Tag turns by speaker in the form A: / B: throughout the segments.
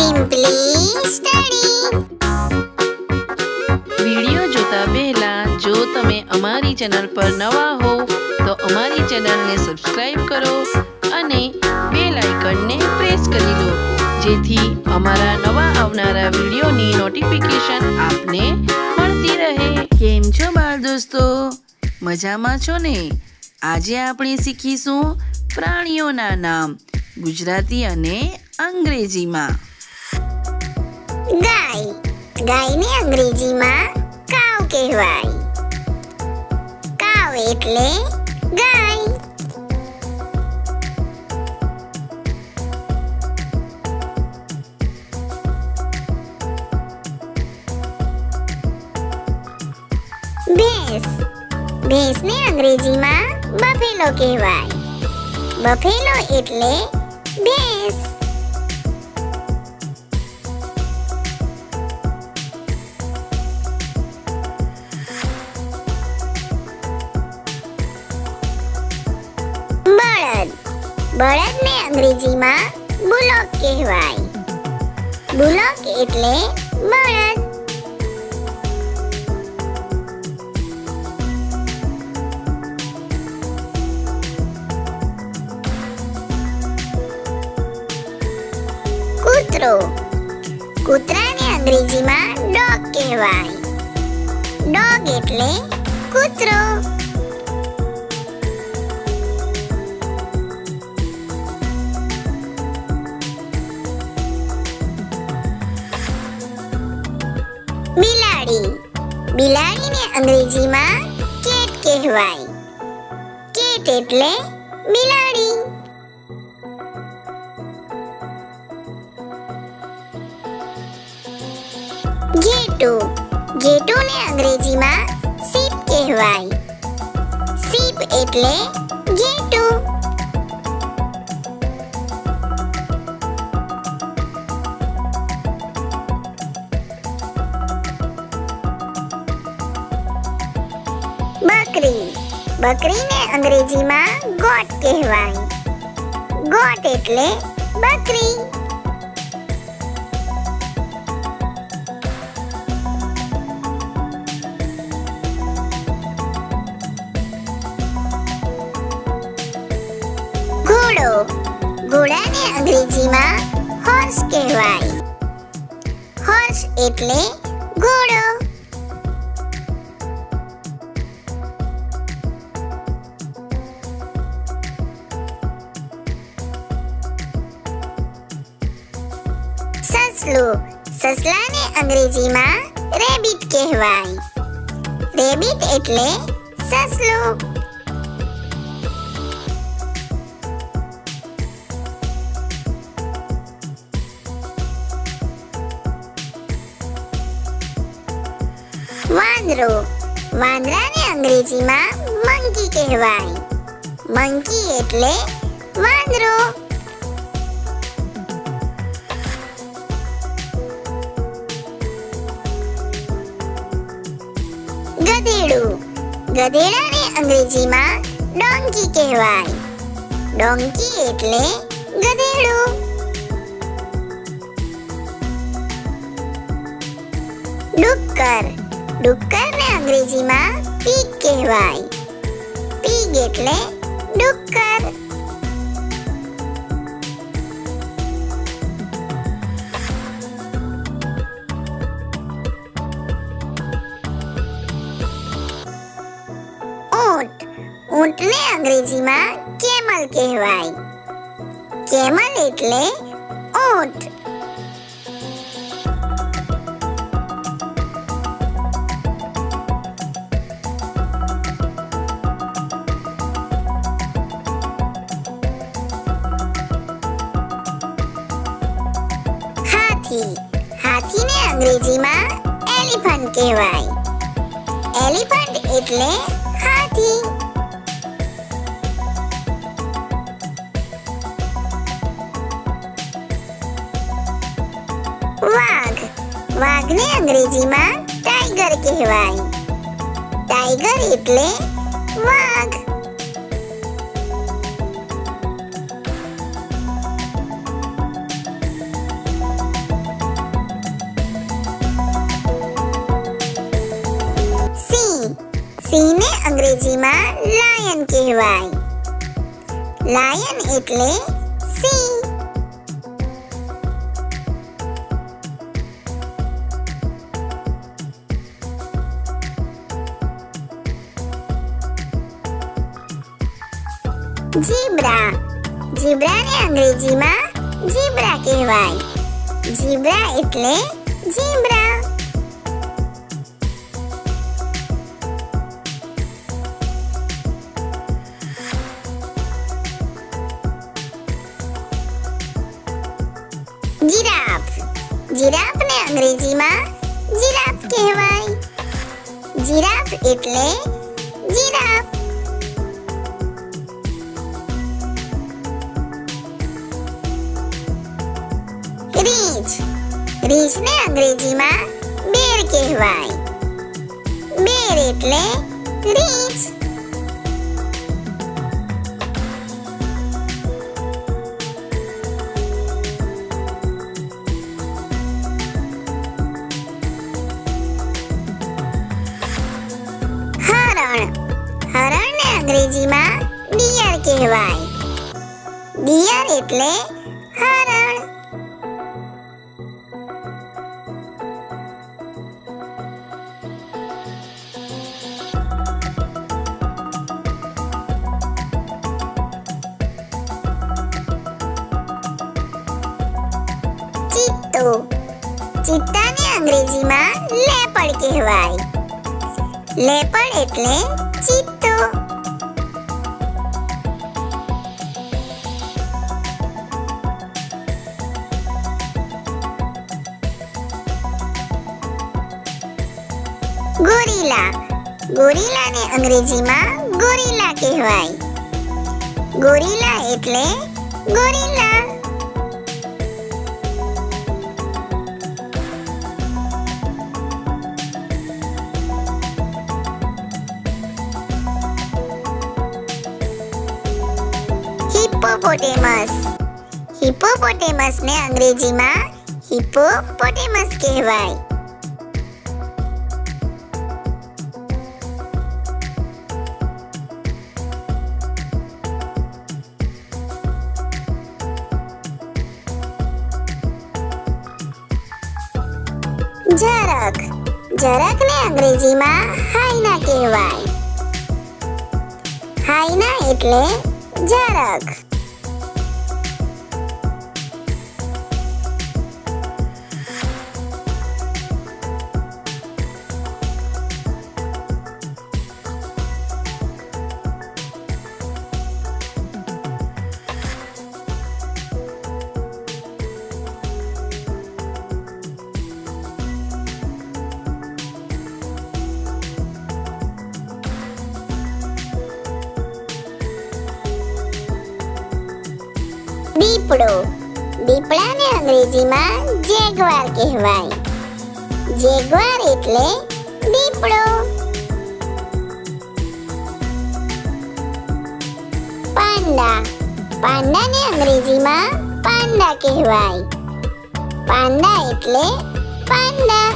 A: Simply study.
B: Video જોતા પહેલા જો તમે અમારી ચેનલ પર નવા હો તો અમારી ચેનલને સબસ્ક્રાઇબ કરો અને બેલ આઇકનને પ્રેસ કરી લો જેથી અમારા નવા આવનારા વિડિયોની નોટિફિકેશન આપને મળતી રહે. કેમ છો બાળ દોસ્તો? મજામાં છો ને? આજે આપણે શીખીશું પ્રાણીઓના નામ ગુજરાતી અને અંગ્રેજીમાં.
A: ગાય. ગાયને અંગ્રેજીમાં કાવ કહેવાય. કાવ એટલે ગાય. ભેંસ. ભેંસને અંગ્રેજીમાં બફેલો કહેવાય. બફેલો એટલે ભેંસ. બળદ. બળદને અંગ્રેજીમાં બુલોક કહેવાય. બુલોક એટલે બળદ. કૂતરો. કૂતરાને અંગ્રેજીમાં ડોગ કહેવાય. ડોગ એટલે કૂતરો. બિલાડી. બિલાડીને અંગ્રેજીમાં કેટ કહેવાય. કેટ એટલે બિલાડી. ઘેટું. ઘેટુંને અંગ્રેજીમાં શીપ કહેવાય. શીપ એટલે ઘેટું. બકરી. બકરીને અંગ્રેજીમાં ગોટ કહેવાય. ગોટ એટલે બકરી. ઘોડો. ઘોડાને અંગ્રેજીમાં હોર્સ કહેવાય. હોર્સ એટલે ઘોડો. સસલું. સસલાને અંગ્રેજીમાં રેબિટ કહેવાય. રેબિટ એટલે સસલું. વાંદરો. વાંદરાને અંગ્રેજીમાં મંકી કહેવાય. મંકી એટલે વાંદરો. ગધેડું. ગધેડાને અંગ્રેજીમાં ડોંકી કહેવાય. ડોંકી એટલે ગધેડું. ડુક્કર. ડુક્કરને અંગ્રેજીમાં પીગ કહેવાય. પીગ એટલે ડુક્કર. ઊંટ. ઊંટને અંગ્રેજીમાં કેમલ કહેવાય. કેમલ એટલે ઊંટ. હાથી. હાથીને અંગ્રેજીમાં એલિફન્ટ કહેવાય. એલિફન્ટ એટલે હાથી. વાઘ. વાઘને અંગ્રેજીમાં ટાઈગર કહેવાય. ટાઈગર એટલે વાઘ. સિંહને અંગ્રેજીમાં લાયન કહેવાય. લાયન એટલે સિંહ. ઝીબ્રા. ઝીબ્રાને અંગ્રેજીમાં ઝીબ્રા કહેવાય. ઝીબ્રા એટલે ઝીબ્રા. જીરાફ. જીરાફને અંગ્રેજીમાં જીરાફ કહેવાય. જીરાફ એટલે જીરાફ. રીંછ. રીંછને અંગ્રેજીમાં બેર કહેવાય. બેર એટલે રીંછ. હરણ. હરણને અંગ્રેજીમાં ડિયર કહેવાય. ડિયર એટલે હરણ. ચિત્તો. ચિત્તાને અંગ્રેજીમાં લેપર્ડ કહેવાય. લેપર્ડ એટલે ચિત્તો. ગોરીલા. ગોરીલાને અંગ્રેજીમાં ગોરીલા કહેવાય. ગોરીલા એટલે ગોરીલા. હિપ્પોપોટેમસ. હિપ્પોપોટેમસને અંગ્રેજીમાં હિપ્પોપોટેમસ કહેવાય. ઝરખ. ઝરખને અંગ્રેજીમાં હાયના કહેવાય. હાયના એટલે ઝરખ. દીપડો. દીપડાને અંગ્રેજીમાં જેગવાર કહેવાય. જેગવાર એટલે દીપડો. પાંડા. પાંડાને અંગ્રેજીમાં પાંડા કહેવાય. પાંડા એટલે પાંડા.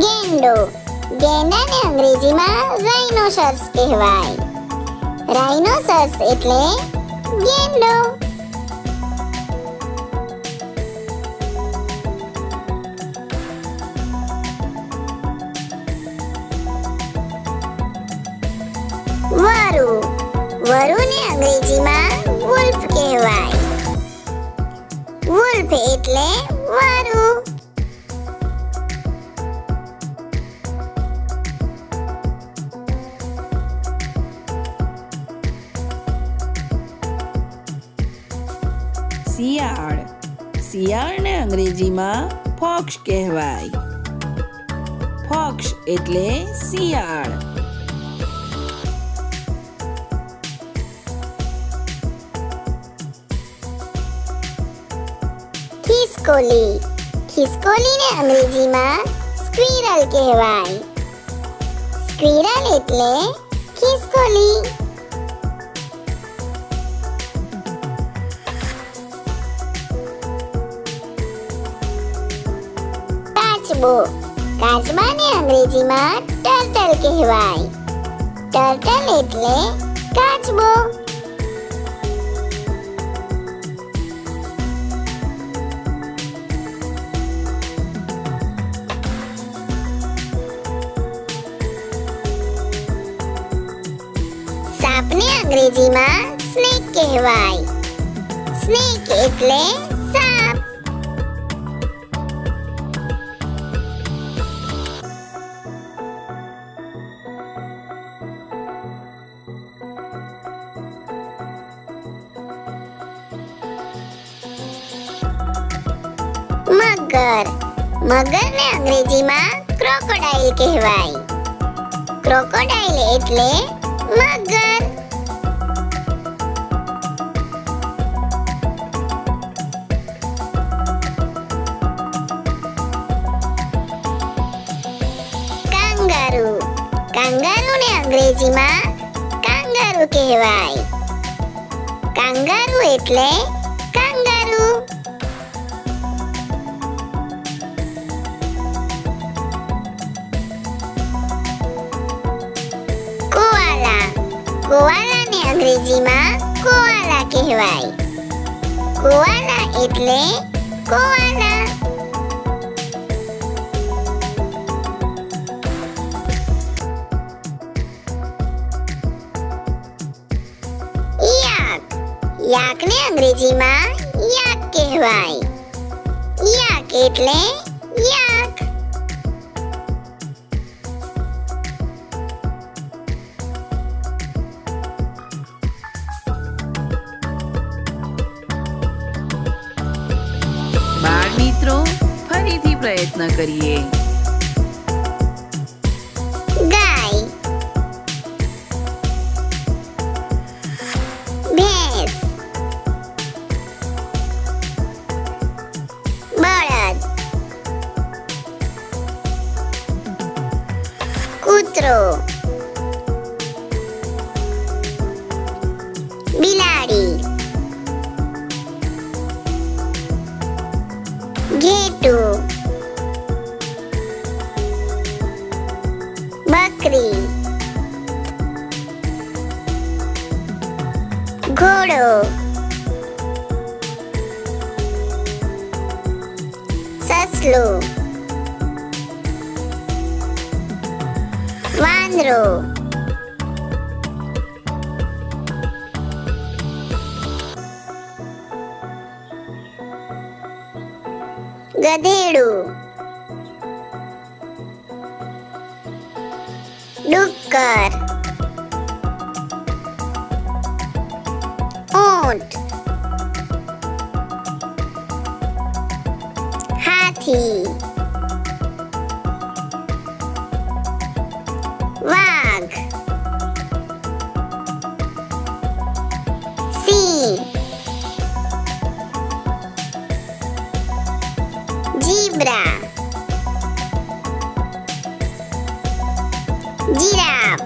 A: ગેંડો. ગેંડાને અંગ્રેજીમાં રાઇનોસર્સ કહેવાય. રાઇનોસર્સ એટલે ગેંડો. વરુ. વરુને અંગ્રેજીમાં વુલ્ફ કહેવાય. વુલ્ફ એટલે વરુ.
B: શિયાળ. શિયાળને અંગ્રેજીમાં ફોક્સ કહેવાય. ફોક્સ એટલે શિયાળ.
A: ખિસકોલી. ખિસકોલીને અંગ્રેજીમાં સ્ક્વિરલ કહેવાય. સ્ક્વિરલ એટલે ખિસકોલી. કાચબો. કાચબાને અંગ્રેજીમાં ટર્ટલ કહેવાય. ટર્ટલ એટલે કાચબો. સાપને અંગ્રેજીમાં સ્નેક કહેવાય. સ્નેક એટલે સાપ. મગર. મગરને અંગ્રેજીમાં ક્રોકોડાઇલ કહેવાય. ક્રોકોડાઇલ એટલે મગર. કાંગારૂ. કાંગારૂને અંગ્રેજીમાં કાંગારૂ કહેવાય. કાંગારૂ એટલે કાંગારૂ. કોઆલાને અંગ્રેજીમાં કોઆલા કહેવાય. કોઆલા એટલે કોઆલા. યાક. યાકને અંગ્રેજીમાં યાક કહેવાય. યાક એટલે યાક.
B: બાળ મિત્રો, ફરીથી પ્રયત્ન કરીએ.
A: ગાય. ભેંસ. બળદ. કૂતરો. બિલાડી. ઘેટું. બકરી. ઘોડો. સસલું. વાંદરો. ગધેડું. ડુક્કર. ઊંટ. હાથી. વાઘ. સિંહ. ઝીબ્રા. જીરાફ.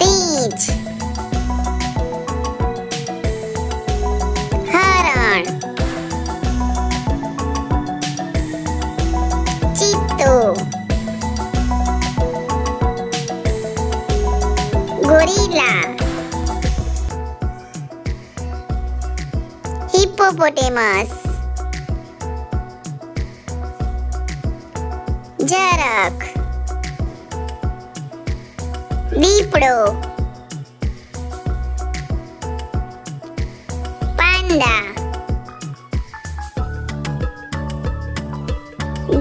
A: રીંછ. હરણ. ચિત્તો. ગોરીલા. હિપ્પોપોટેમસ. જરાક. દીપડો. પાંડા.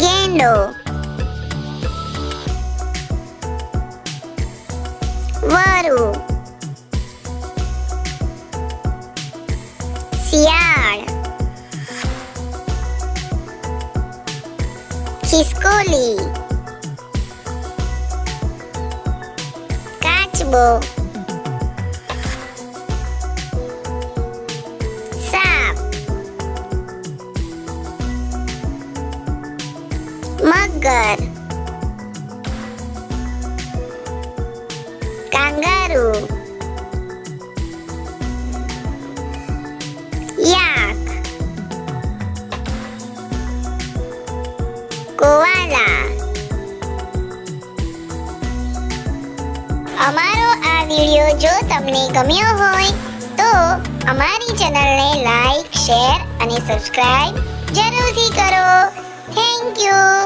A: ગેંડો. વરુ. કાચબો, સાપ, મગર, કાંગારૂ, યાક, કોવાલા. અમારો આ વિડિયો જો તમને ગમ્યો હોય તો અમારી ચેનલને લાઈક, શેર અને સબસ્ક્રાઇબ જરૂરથી કરો. Thank you.